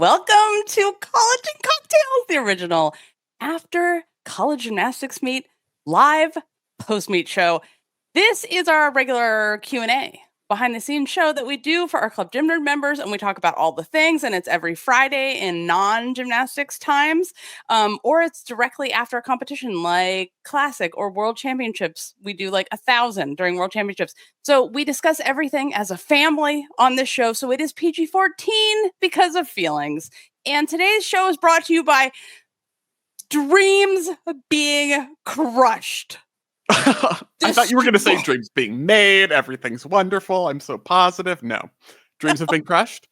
Welcome to College and Cocktails, the original after college gymnastics meet live post-meet show. This is our regular Q&A behind the scenes show that we do for our Club Gym Nerd members, and we talk about all the things, and it's every Friday in non-gymnastics times, or it's directly after a competition like Classic or World Championships. We do like 1,000 during World Championships. So we discuss everything as a family on this show, so it is PG-14 because of feelings. And today's show is brought to you by dreams being crushed. I thought you were going to say dreams being made. Everything's wonderful. I'm so positive. No. Dreams have been crushed?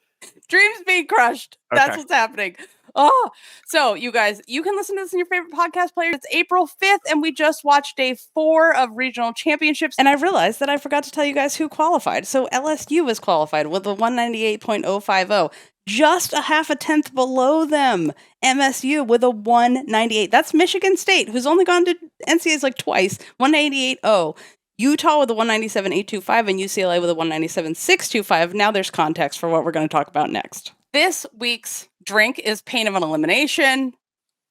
Dreams being crushed. That's Okay. what's happening. Oh, so you guys, you can listen to this in your favorite podcast player. It's April 5th, and we just watched day 4 of regional championships. And I realized that I forgot to tell you guys who qualified. So LSU was qualified with a 198.050. Just a half a tenth below them. MSU with a 198. That's Michigan State, who's only gone to NCAAs like twice. 198.0. Utah with a 197.825 and UCLA with a 197.625. Now there's context for what we're going to talk about next. This week's drink is Pain of an Elimination.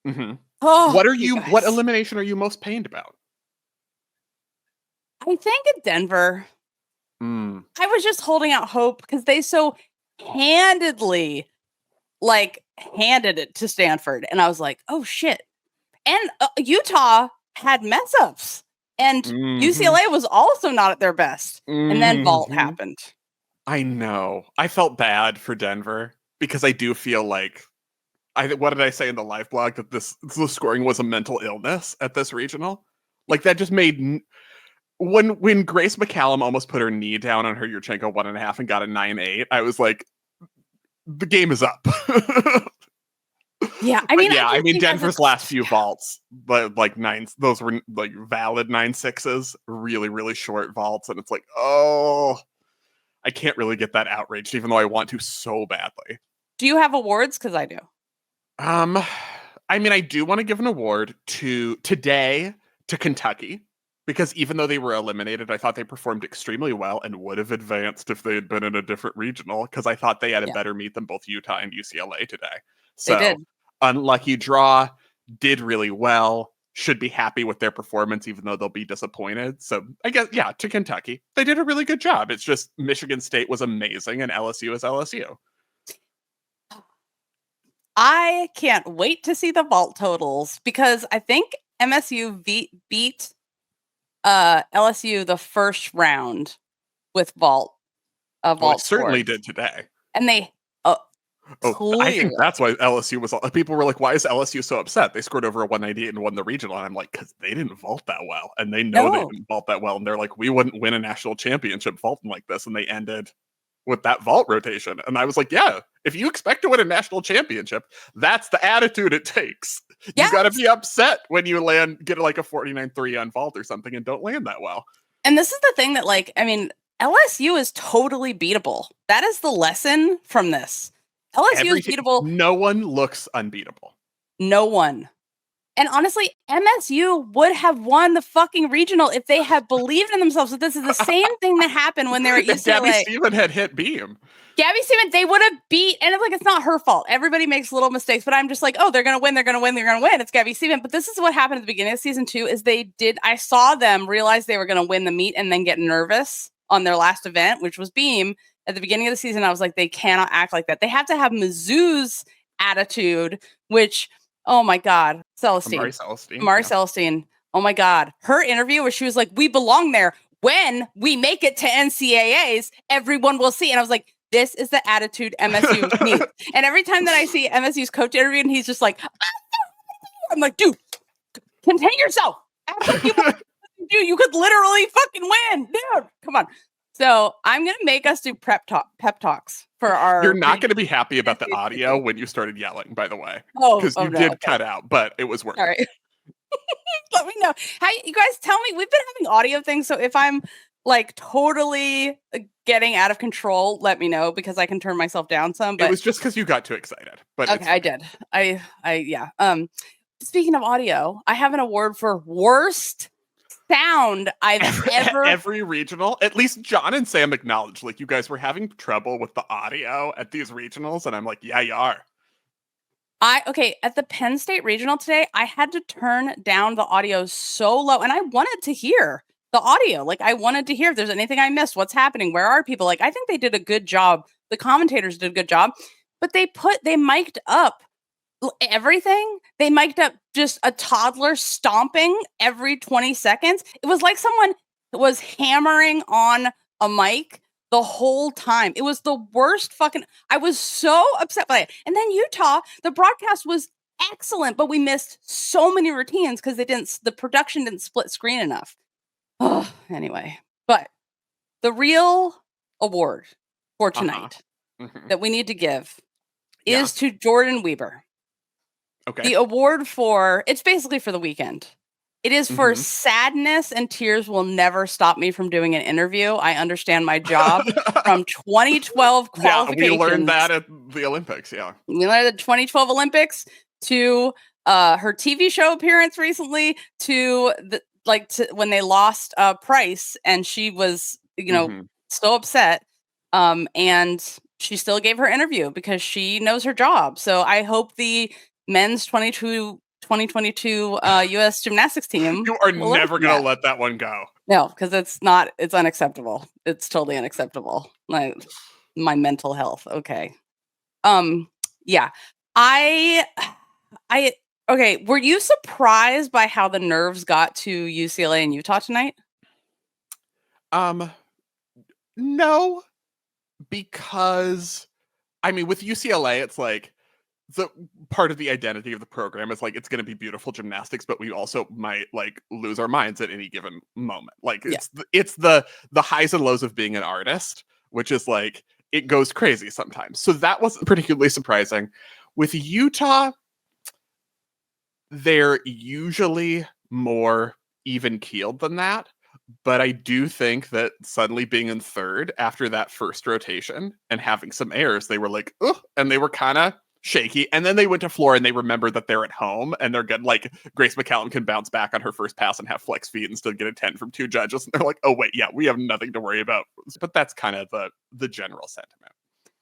Mm-hmm. Oh, What elimination are you most pained about? I think at Denver. I was just holding out hope because they so handedly handed it to Stanford, and I was like, oh shit. And Utah had mess ups, and UCLA was also not at their best. And then vault happened. I know. I felt bad for Denver because I do feel like what did I say in the live blog, that the scoring was a mental illness at this regional? Like, that just made when Grace McCallum almost put her knee down on her Yurchenko 1.5 and got a 9.8, I was like, the game is up. Yeah, I mean, Denver's last few vaults, but those were like valid 9.6s, really, really short vaults, and it's like, oh, I can't really get that outraged, even though I want to so badly. Do you have awards? Because I do. I do want to give an award today to Kentucky, because even though they were eliminated, I thought they performed extremely well and would have advanced if they had been in a different regional, because I thought they had a better meet than both Utah and UCLA today. So, they did. Unlucky draw, did really well, should be happy with their performance, even though they'll be disappointed. So I guess, to Kentucky. They did a really good job. It's just Michigan State was amazing and LSU is LSU. I can't wait to see the vault totals, because I think MSU beat LSU the first round with vault. It certainly did today. And they I think that's why LSU was. People were like, "Why is LSU so upset? They scored over a 198 and won the regional." And I'm like, "Because they didn't vault that well, and they know they didn't vault that well." And they're like, "We wouldn't win a national championship vaulting like this." And they ended with that vault rotation. And I was like, "Yeah, if you expect to win a national championship, that's the attitude it takes. You got to be upset when you get like a 49.3 on vault or something and don't land that well." And this is the thing that, LSU is totally beatable. That is the lesson from this. LSU is beatable. No one looks unbeatable. No one. And honestly, MSU would have won the fucking regional if they had believed in themselves. So this is the same thing that happened when they were at UCLA. Gabby Steven had hit beam. Gabby Steven, they would have beat, and it's not her fault. Everybody makes little mistakes, but I'm just like, oh, they're going to win, they're going to win, they're going to win. It's Gabby Steven. But this is what happened at the beginning of season 2 is I saw them realize they were going to win the meet and then get nervous on their last event, which was beam. At the beginning of the season, I was like, they cannot act like that. They have to have Mizzou's attitude, which, oh my God, Mari Celestine. Oh my God. Her interview where she was like, we belong there. When we make it to NCAAs, everyone will see. And I was like, this is the attitude MSU needs. And every time that I see MSU's coach interview and he's just like, I'm like, dude, contain yourself. You could literally fucking win. Dude, come on. So I'm going to make us do pep talks for our... You're not going to be happy about the audio when you started yelling, by the way. Because you did cut out, but it was working. All right. Let me know. You guys tell me. We've been having audio things, so if I'm totally getting out of control, let me know, because I can turn myself down some. But it was just because you got too excited. But okay, I did. Yeah. Speaking of audio, I have an award for worst sound I've ever... Every regional, at least John and Sam acknowledged, you guys were having trouble with the audio at these regionals, and I'm like, yeah, you are. At the Penn State Regional today, I had to turn down the audio so low, and I wanted to hear the audio. Like, I wanted to hear if there's anything I missed, what's happening, where are people? Like, I think they did a good job. The commentators did a good job, but they mic'd up everything. They mic'd up just a toddler stomping every 20 seconds. It was like someone was hammering on a mic the whole time. It was the worst fucking. I was so upset by it. And then Utah, the broadcast was excellent, but we missed so many routines because the production didn't split screen enough. Oh, anyway, but the real award for tonight that we need to give is to Jordan Weber. Okay. The award it's basically for the weekend. It is for sadness and tears will never stop me from doing an interview. I understand my job from 2012 qualifications. Yeah, we learned that at the Olympics, yeah. We learned the 2012 Olympics to her TV show appearance recently to when they lost Price and she was, so upset. And she still gave her interview because she knows her job. So I hope the men's 2022 U.S. gymnastics team. You are never going to let that one go. No, because it's unacceptable. It's totally unacceptable. My mental health. Okay. Yeah. Okay. Were you surprised by how the nerves got to UCLA and Utah tonight? No, because with UCLA, it's like, the part of the identity of the program is like it's going to be beautiful gymnastics, but we also might like lose our minds at any given moment. Like it's the highs and lows of being an artist, which is like it goes crazy sometimes. So that wasn't particularly surprising. With Utah, they're usually more even keeled than that. But I do think that suddenly being in third after that first rotation and having some airs, they were like, ugh, and they were kind of shaky. And then they went to floor and they remembered that they're at home and they're good. Like Grace McCallum can bounce back on her first pass and have flex feet and still get a 10 from 2 judges. And they're like, oh, wait, yeah, we have nothing to worry about. But that's kind of the general sentiment.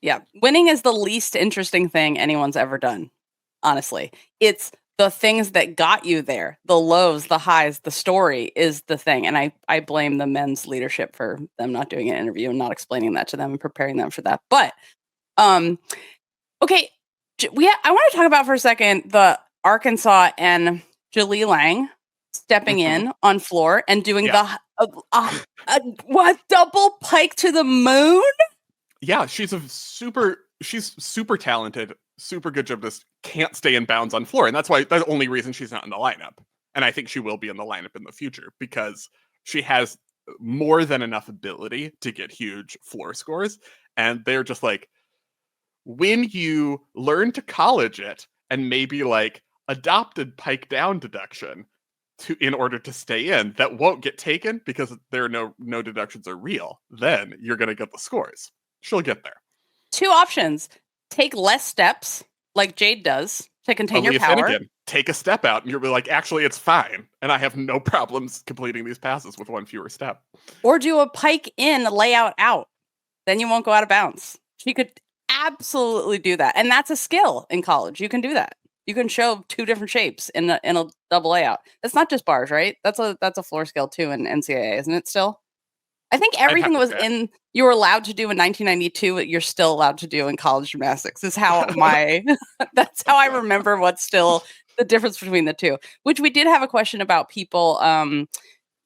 Yeah. Winning is the least interesting thing anyone's ever done. Honestly, it's the things that got you there, the lows, the highs, the story is the thing. And I blame the men's leadership for them not doing an interview and not explaining that to them and preparing them for that. But, okay. I want to talk about for a second the Arkansas and Julie Lang stepping in on floor and doing the double pike to the moon. Yeah, she's super talented, super good gymnast. Can't stay in bounds on floor, and that's the only reason she's not in the lineup. And I think she will be in the lineup in the future because she has more than enough ability to get huge floor scores, and they're just like, when you learn to college it and maybe like adopted pike down deduction in order to stay in, that won't get taken because there are no deductions are real, then you're going to get the scores. She'll get there. 2 options. Take less steps like Jade does to contain your power. Finnegan, take a step out and you'll be like, actually, it's fine. And I have no problems completing these passes with one fewer step. Or do a pike in, layout out. Then you won't go out of bounds. She could absolutely do that. And that's a skill in college. You can do that. You can show 2 different shapes in a double layout. It's not just bars, right? That's a floor skill too in NCAA, isn't it still? I think everything that was you were allowed to do in 1992, you're still allowed to do in college gymnastics. Is how that's how I remember what's still the difference between the two. Which we did have a question about people.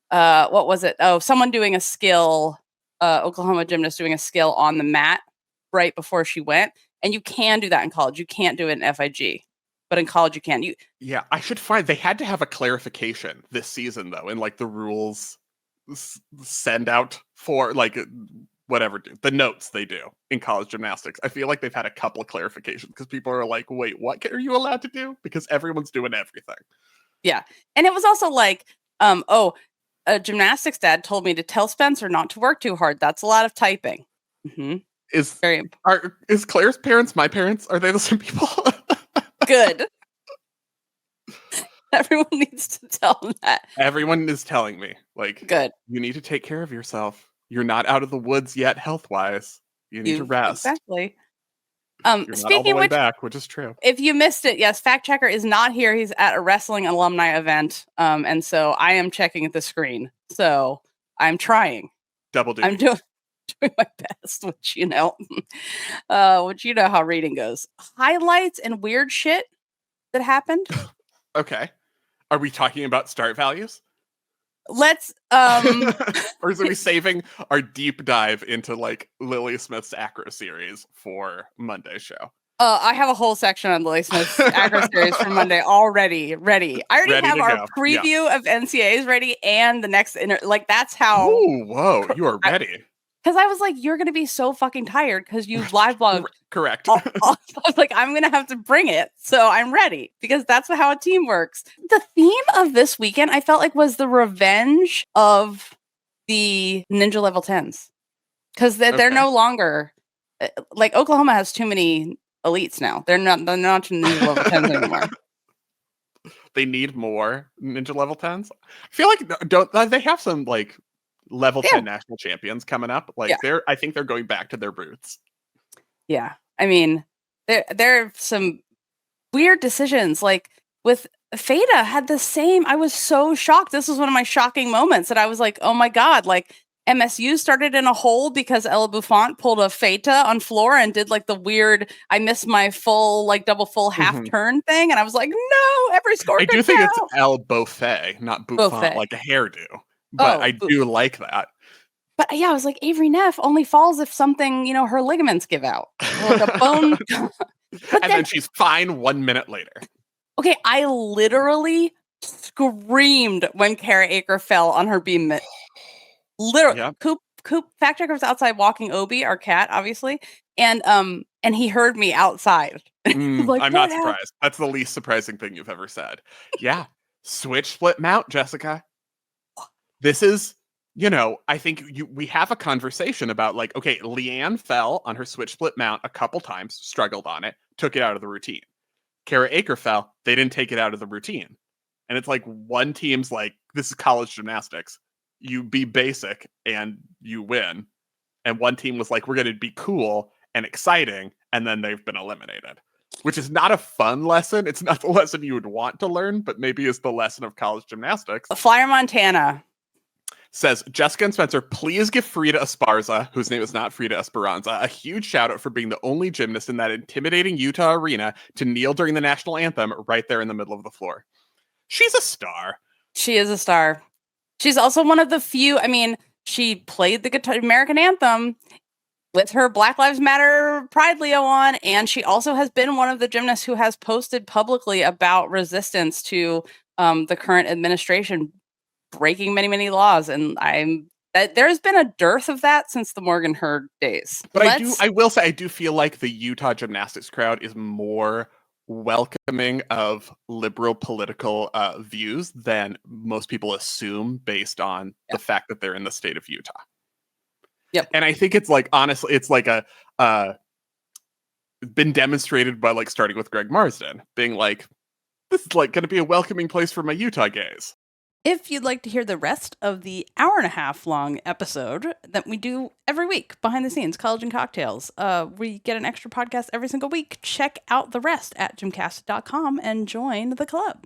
What was it? Oh, someone doing a skill, Oklahoma gymnast doing a skill on the mat right before she went. And you can do that in college. You can't do it in FIG. But in college, you can. Yeah, I should find they had to have a clarification this season, though, in like the rules send out for like whatever the notes they do in college gymnastics. I feel like they've had a couple of clarifications because people are like, wait, what are you allowed to do? Because everyone's doing everything. Yeah. And it was also like, a gymnastics dad told me to tell Spencer not to work too hard. That's a lot of typing. Mm-hmm. Is Claire's parents my parents? Are they the same people? Good. Everyone needs to tell them that. Everyone is telling me, like, good. You need to take care of yourself. You're not out of the woods yet, health-wise. You need to rest. Exactly. You're not all the way back, which is true. If you missed it, yes, Fact Checker is not here. He's at a wrestling alumni event. And so I am checking the screen. So I'm trying. Double duty. I'm doing my best, which you know how reading goes. Highlights and weird shit that happened. Okay. Are we talking about start values? Let's or is we saving our deep dive into like Lily Smith's acro series for Monday's show? I have a whole section on Lily Smith's acro series for Monday already ready. I already have our preview of NCAAs ready and the next like that's how. Ooh, whoa, you are ready. Because I was like, you're going to be so fucking tired because you live blogged. Correct. I was like, I'm going to have to bring it. So I'm ready because that's how a team works. The theme of this weekend, I felt like, was the revenge of the Ninja Level 10s. Because they're no longer, like, Oklahoma has too many elites now. They're not Ninja Level 10s anymore. They need more Ninja Level 10s? I feel like, they have some, like, level 10 national champions coming up. Like I think they're going back to their roots. Yeah. I mean, there are some weird decisions. Like with Frida had the same. I was so shocked. This was one of my shocking moments that I was like, oh my God, like MSU started in a hole because Ella Buffon pulled a Frida on floor and did like the weird, I missed my full, like double full half turn thing. And I was like, no, every score. I do think it's El Buffet, not Buffon, like a hairdo. But I do like that. But yeah, I was like, Avery Neff only falls if something, her ligaments give out. Like a bone. Then she's fine 1 minute later. Okay, I literally screamed when Kara Aker fell on her beam mitt. Literally. Yep. Coop Fact Checker was outside walking Obi, our cat, obviously. And he heard me outside. Like, I'm not surprised. That's the least surprising thing you've ever said. Yeah. Switch split mount, Jessica. This is, I think we have a conversation about like, okay, Leanne fell on her switch split mount a couple times, struggled on it, took it out of the routine. Kara Aker fell, they didn't take it out of the routine. And it's like one team's like, this is college gymnastics. You be basic and you win. And one team was like, we're going to be cool and exciting. And then they've been eliminated, which is not a fun lesson. It's not the lesson you would want to learn, but maybe it's the lesson of college gymnastics. Flyer Montana says, Jessica and Spencer, please give Frida Esparza, whose name is not Frida Esperanza, a huge shout out for being the only gymnast in that intimidating Utah arena to kneel during the national anthem right there in the middle of the floor. She's a star. She is a star. She's also one of the few, she played the American anthem with her Black Lives Matter Pride Leo on, and she also has been one of the gymnasts who has posted publicly about resistance to the current administration breaking many, many laws. And there's been a dearth of that since the Morgan Hurd days. But I will say, I do feel like the Utah gymnastics crowd is more welcoming of liberal political views than most people assume based on the fact that they're in the state of Utah. Yep. And I think it's like, honestly, it's like been demonstrated by like starting with Greg Marsden being like, this is like going to be a welcoming place for my Utah gays. If you'd like to hear the rest of the hour-and-a-half long episode that we do every week, behind the scenes, College and Cocktails, we get an extra podcast every single week. Check out the rest at gymcastic.com and join the club.